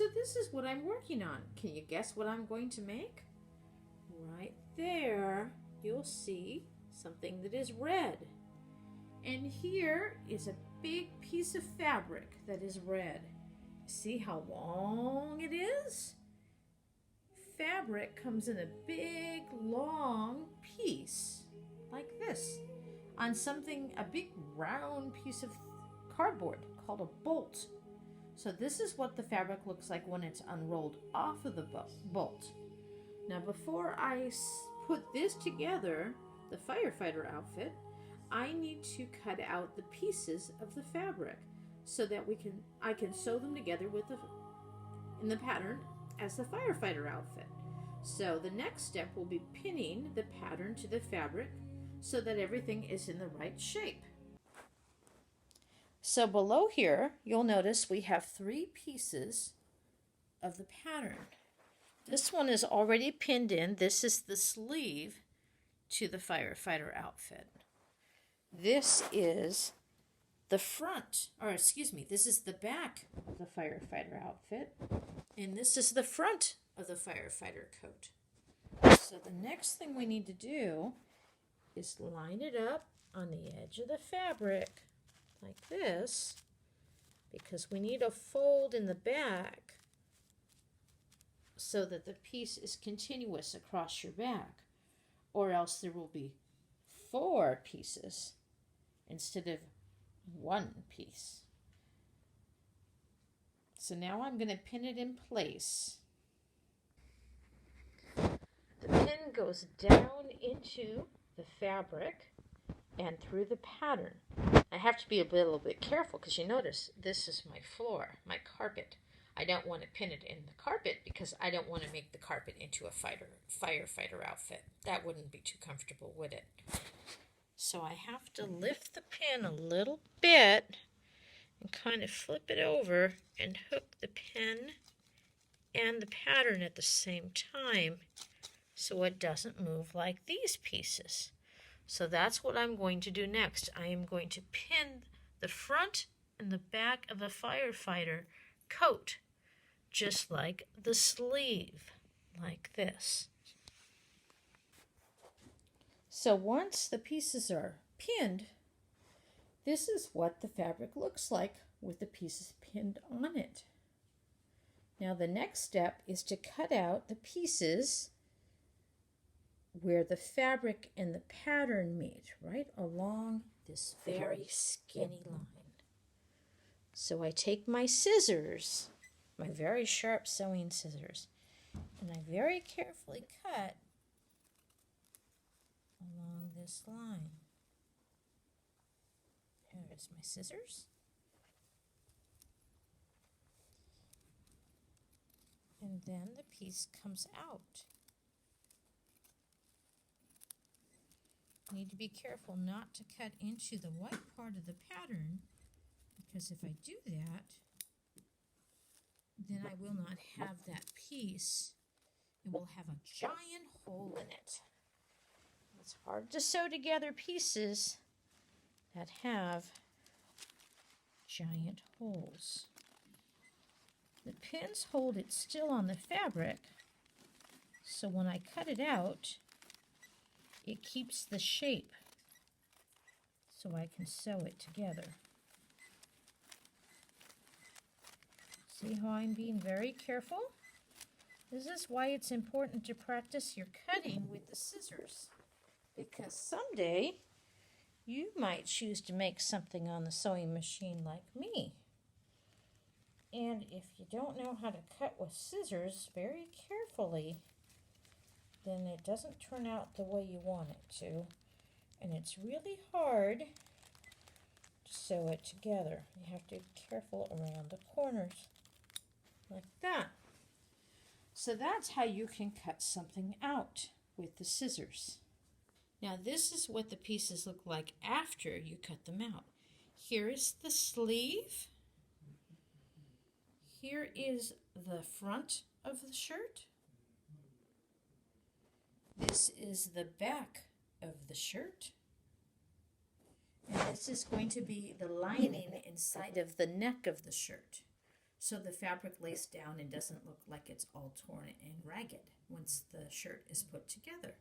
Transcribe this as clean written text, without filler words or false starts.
So this is what I'm working on. Can you guess what I'm going to make? Right there, you'll see something that is red. And here is a big piece of fabric that is red. See how long it is? Fabric comes in a big, long piece like this on a big round piece of cardboard called a bolt. So this is what the fabric looks like when it's unrolled off of the bolt. Now before I put this together, the firefighter outfit, I need to cut out the pieces of the fabric so that I can sew them together in the pattern as the firefighter outfit. So the next step will be pinning the pattern to the fabric so that everything is in the right shape. So below here, you'll notice we have 3 pieces of the pattern. This one is already pinned in. This is the sleeve to the firefighter outfit. This is the this is the back of the firefighter outfit, and this is the front of the firefighter coat. So the next thing we need to do is line it up on the edge of the fabric like this, because we need a fold in the back so that the piece is continuous across your back, or else there will be 4 pieces instead of 1 piece. So now I'm going to pin it in place. The pin goes down into the fabric and through the pattern. I have to be a little bit careful because you notice this is my floor, my carpet. I don't want to pin it in the carpet because I don't want to make the carpet into a firefighter outfit. That wouldn't be too comfortable, would it? So I have to lift the pin a little bit and kind of flip it over and hook the pin and the pattern at the same time so it doesn't move like these pieces. So that's what I'm going to do next. I am going to pin the front and the back of the firefighter coat, just like the sleeve, like this. So once the pieces are pinned, this is what the fabric looks like with the pieces pinned on it. Now the next step is to cut out the pieces where the fabric and the pattern meet, right along this very skinny line. So I take my scissors, my very sharp sewing scissors, and I very carefully cut along this line. There's my scissors. And then the piece comes out. I need to be careful not to cut into the white part of the pattern, because if I do that, then I will not have that piece. It will have a giant hole in it. It's hard to sew together pieces that have giant holes. The pins hold it still on the fabric, so when I cut it out, it keeps the shape so I can sew it together. See how I'm being very careful? This is why it's important to practice your cutting with the scissors, because someday you might choose to make something on the sewing machine like me. And if you don't know how to cut with scissors very carefully, then it doesn't turn out the way you want it to. And it's really hard to sew it together. You have to be careful around the corners, like that. So that's how you can cut something out with the scissors. Now this is what the pieces look like after you cut them out. Here is the sleeve. Here is the front of the shirt. This is the back of the shirt. And this is going to be the lining inside of the neck of the shirt. so the fabric lays down and doesn't look like it's all torn and ragged once the shirt is put together.